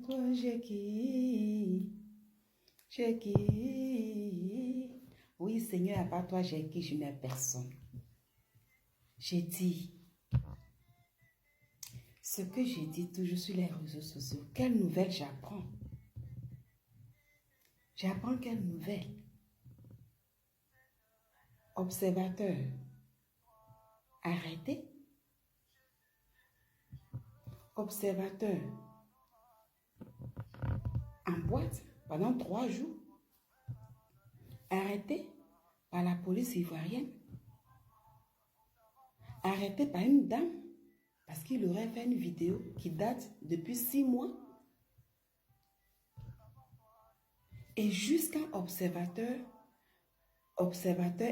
Toi, j'ai qui? Oui, Seigneur, à part toi, j'ai qui? Je n'ai personne. J'ai dit ce que j'ai dit toujours sur les réseaux sociaux. Quelle nouvelle j'apprends? J'apprends quelle nouvelle? Observateur arrêté. Observateur en boîte pendant 3 jours. Arrêté par la police ivoirienne. Arrêté par une dame parce qu'il aurait fait une vidéo qui date depuis 6 mois. Et jusqu'à observateur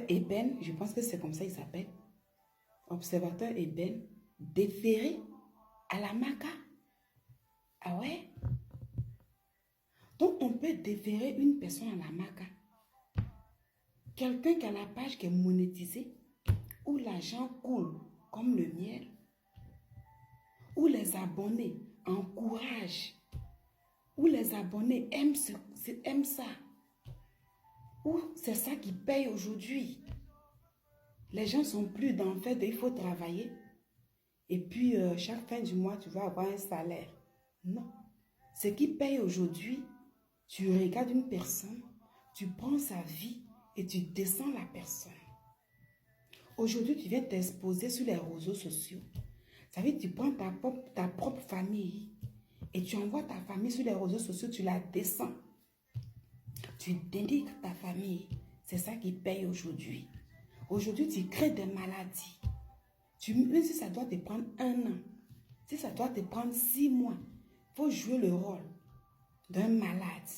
Eben, je pense que c'est comme ça il s'appelle, observateur Eben, déféré à la MACA. Ah ouais? Donc on peut déférer une personne à la MACA. Quelqu'un qui a la page qui est monétisée, où l'argent coule comme le miel, où les abonnés encouragent, où les abonnés aiment ça, où c'est ça qui paye aujourd'hui. Les gens sont plus dans le fait qu'il faut travailler et puis chaque fin du mois, tu vas avoir un salaire. Non. Ce qui paye aujourd'hui, tu regardes une personne, tu prends sa vie et tu descends la personne. Aujourd'hui, tu viens t'exposer sur les réseaux sociaux. Ça veut dire que tu prends ta propre famille et tu envoies ta famille sur les réseaux sociaux, tu la descends. Tu dénigres ta famille. C'est ça qui paye aujourd'hui. Aujourd'hui, tu crées des maladies. Même si ça doit te prendre 1 an, si ça doit te prendre 6 mois, il faut jouer le rôle d'un malade.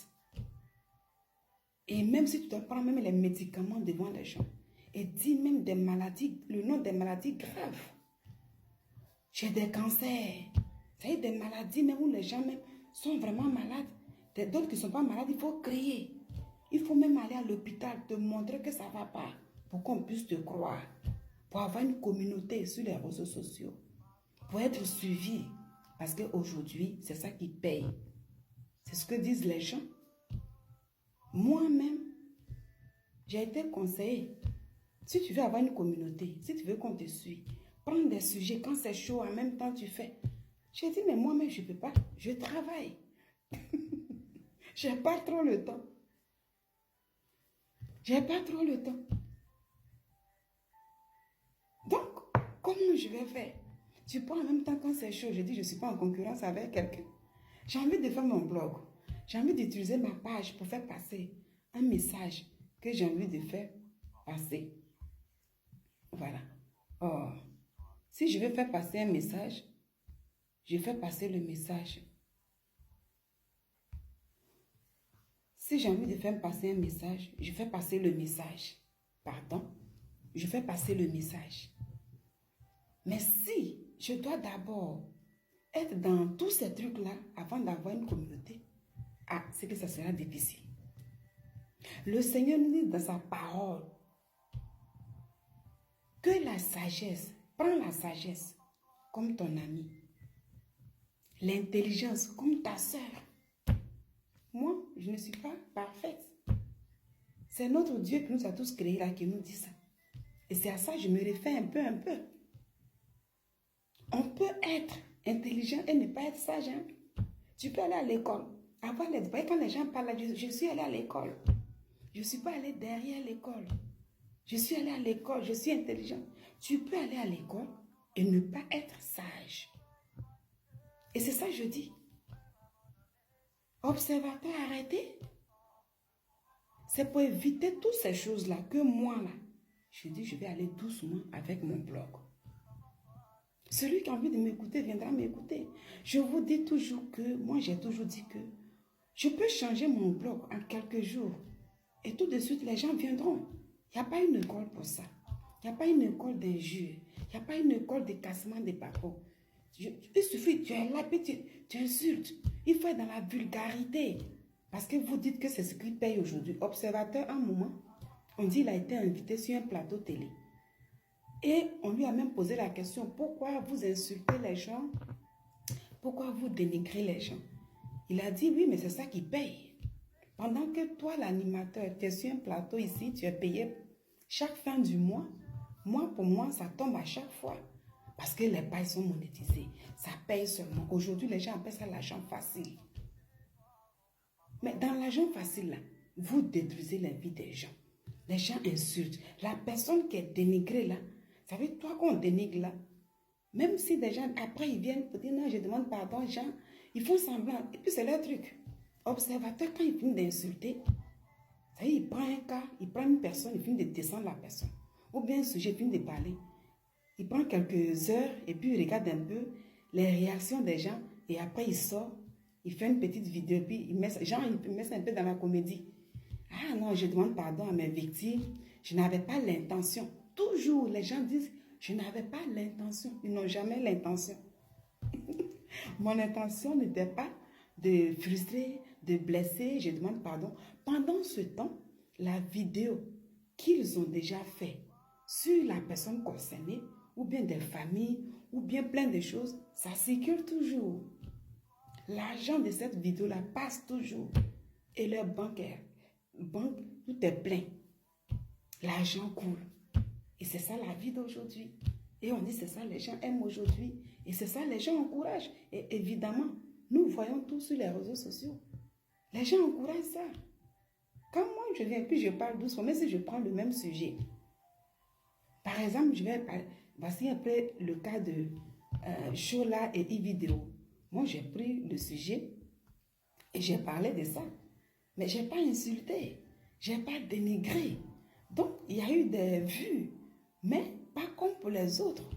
Et même si tu dois prendre même les médicaments devant les gens, et dis même des maladies, le nom des maladies graves. J'ai des cancers. Ça y est, des maladies même où les gens même sont vraiment malades. D'autres qui ne sont pas malades, il faut crier. Il faut même aller à l'hôpital, te montrer que ça ne va pas, pour qu'on puisse te croire. Pour avoir une communauté sur les réseaux sociaux. Pour être suivi. Parce qu'aujourd'hui, c'est ça qui paye. C'est ce que disent les gens. Moi-même, j'ai été conseillée. Si tu veux avoir une communauté, si tu veux qu'on te suive, prends des sujets. Quand c'est chaud, en même temps, tu fais. J'ai dit, mais moi-même, je ne peux pas. Je travaille. Je n'ai pas trop le temps. J'ai pas trop le temps. Donc, comment je vais faire? Tu prends en même temps quand c'est chaud. Je dis, je ne suis pas en concurrence avec quelqu'un. J'ai envie de faire mon blog. J'ai envie d'utiliser ma page pour faire passer un message que j'ai envie de faire passer. Voilà. Oh. Si je veux faire passer un message, je fais passer le message. Si j'ai envie de faire passer un message, je fais passer le message. Pardon? Je fais passer le message. Mais si je dois d'abord être dans tous ces trucs-là avant d'avoir une communauté, c'est que ça sera difficile. Le Seigneur nous dit dans sa parole que la sagesse, prends la sagesse comme ton ami, l'intelligence comme ta sœur. Moi, je ne suis pas parfaite. C'est notre Dieu qui nous a tous créés là qui nous dit ça. Et c'est à ça que je me réfère un peu. On peut être intelligent et ne pas être sage. Hein? Tu peux aller à l'école. Avoir les quand les gens parlent, je suis allé à l'école. Je ne suis pas allé derrière l'école. Je suis allé à l'école, je suis intelligent. Tu peux aller à l'école et ne pas être sage. Et c'est ça que je dis. Observateur arrêté. C'est pour éviter toutes ces choses-là que moi, là, je dis, je vais aller doucement avec mon blog. Celui qui a envie de m'écouter viendra m'écouter. Je vous dis toujours que, moi j'ai toujours dit que je peux changer mon blog en quelques jours. Et tout de suite, les gens viendront. Il n'y a pas une école pour ça. Il n'y a pas une école d'injure. Il n'y a pas une école de cassement des papos. Il suffit, tu es là, puis tu insultes. Il faut être dans la vulgarité. Parce que vous dites que c'est ce qui paye aujourd'hui. Observateur, un moment, on dit qu'il a été invité sur un plateau télé. Et on lui a même posé la question, pourquoi vous insultez les gens? Pourquoi vous dénigrez les gens? Il a dit, oui, mais c'est ça qui paye. Pendant que toi, l'animateur, tu es sur un plateau ici, tu es payé chaque fin du mois. Moi, pour moi, ça tombe à chaque fois. Parce que les pailles sont monétisées. Ça paye seulement. Aujourd'hui, les gens appellent ça l'argent facile. Mais dans l'argent facile, là, vous détruisez la vie des gens. Les gens insultent. La personne qui est dénigrée là, vous savez, toi qu'on dénigre là, même si des gens, après ils viennent pour dire non, je demande pardon, gens, ils font semblant. Et puis c'est leur truc. Observateur, quand il finit d'insulter, ça y est, il prend un cas, il prend une personne, il finit de descendre la personne. Ou bien un sujet, il finit de parler. Il prend quelques heures et puis il regarde un peu les réactions des gens et après il sort, il fait une petite vidéo puis il met ça un peu dans la comédie. Ah non, je demande pardon à mes victimes, je n'avais pas l'intention. Toujours, les gens disent, je n'avais pas l'intention. Ils n'ont jamais l'intention. Mon intention n'était pas de frustrer, de blesser, je demande pardon. Pendant ce temps, la vidéo qu'ils ont déjà fait sur la personne concernée, ou bien des familles, ou bien plein de choses, ça circule toujours. L'argent de cette vidéo-là passe toujours. Et leur banque, tout est plein. L'argent coule. Et c'est ça la vie d'aujourd'hui. Et on dit c'est ça les gens aiment aujourd'hui. Et c'est ça les gens encouragent. Et évidemment, nous voyons tout sur les réseaux sociaux. Les gens encouragent ça. Quand moi je viens, puis je parle doucement, mais si je prends le même sujet. Par exemple, voici un peu le cas de Chola et e-vidéo. Moi, j'ai pris le sujet et j'ai parlé de ça. Mais je n'ai pas insulté. Je n'ai pas dénigré. Donc, il y a eu des vues. Mais pas comme pour les autres.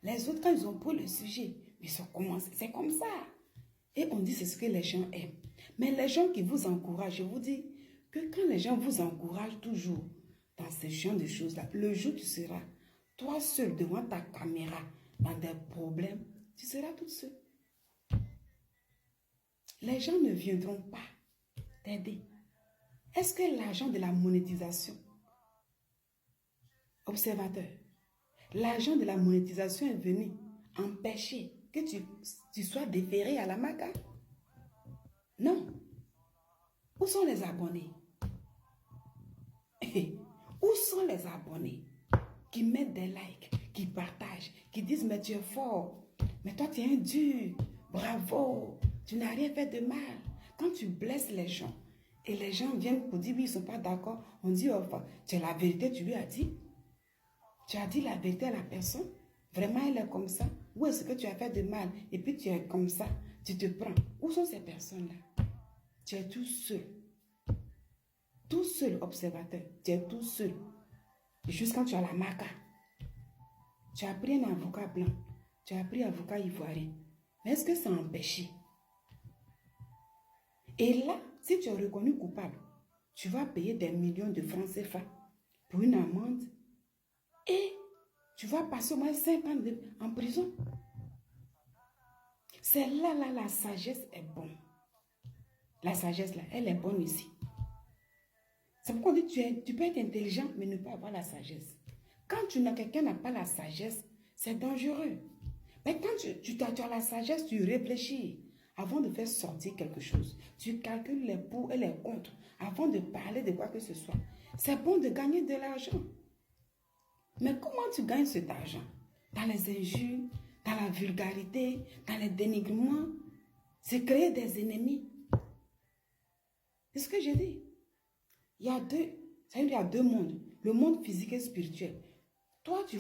Les autres, quand ils ont pris le sujet, ils ont commencé. C'est comme ça. Et on dit c'est ce que les gens aiment. Mais les gens qui vous encouragent, je vous dis que quand les gens vous encouragent toujours dans ce genre de choses-là, le jour où tu seras toi seul devant ta caméra dans des problèmes, tu seras toute seule. Les gens ne viendront pas t'aider. Est-ce que l'argent de la monétisation, observateur, l'argent de la monétisation est venu empêcher que tu sois déféré à la MACA? Non. Où sont les abonnés? Où sont les abonnés qui mettent des likes, qui partagent, qui disent mais tu es fort, mais toi tu es un dur, bravo, tu n'as rien fait de mal. Quand tu blesses les gens et les gens viennent pour dire oui, ils ne sont pas d'accord, on dit oh, tu as la vérité, tu lui as dit. Tu as dit la vérité à la personne. Vraiment elle est comme ça. Ou est-ce que tu as fait de mal et puis tu es comme ça, tu te prends. Où sont ces personnes-là? Tu es tout seul. Tout seul, observateur. Tu es tout seul. Jusqu'à quand tu as la maca. Tu as pris un avocat blanc. Tu as pris un avocat ivoirien. Mais est-ce que ça empêche? Et là, si tu es reconnu coupable, tu vas payer des millions de francs CFA pour une amende et tu vas passer au moins 5 ans en prison. C'est là, la sagesse est bonne. La sagesse, là, elle est bonne ici. C'est pourquoi on dit tu peux être intelligent, mais ne pas avoir la sagesse. Quand quelqu'un n'a pas la sagesse, c'est dangereux. Mais quand tu as la sagesse, tu réfléchis avant de faire sortir quelque chose. Tu calcules les pour et les contre avant de parler de quoi que ce soit. C'est bon de gagner de l'argent. Mais comment tu gagnes cet argent? Dans les injures, dans la vulgarité, dans les dénigrements. C'est créer des ennemis. C'est ce que j'ai dit. Il y a deux mondes. Le monde physique et spirituel. Toi, tu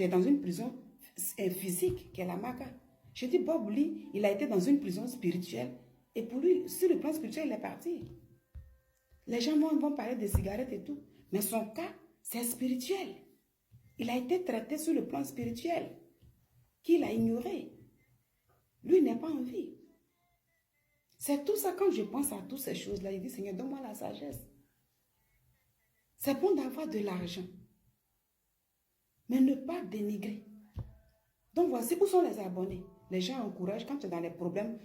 es dans une prison physique qui est la MACA. Je dis Bob Lee, il a été dans une prison spirituelle. Et pour lui, sur le plan spirituel, il est parti. Les gens vont parler de cigarettes et tout. Mais son cas, c'est spirituel. Il a été traité sur le plan spirituel. Qu'il a ignoré. Lui n'est pas en vie. C'est tout ça quand je pense à toutes ces choses-là. Il dit, Seigneur, donne-moi la sagesse. C'est bon d'avoir de l'argent. Mais ne pas dénigrer. Donc voici où sont les abonnés. Les gens encouragent quand tu es dans les problèmes,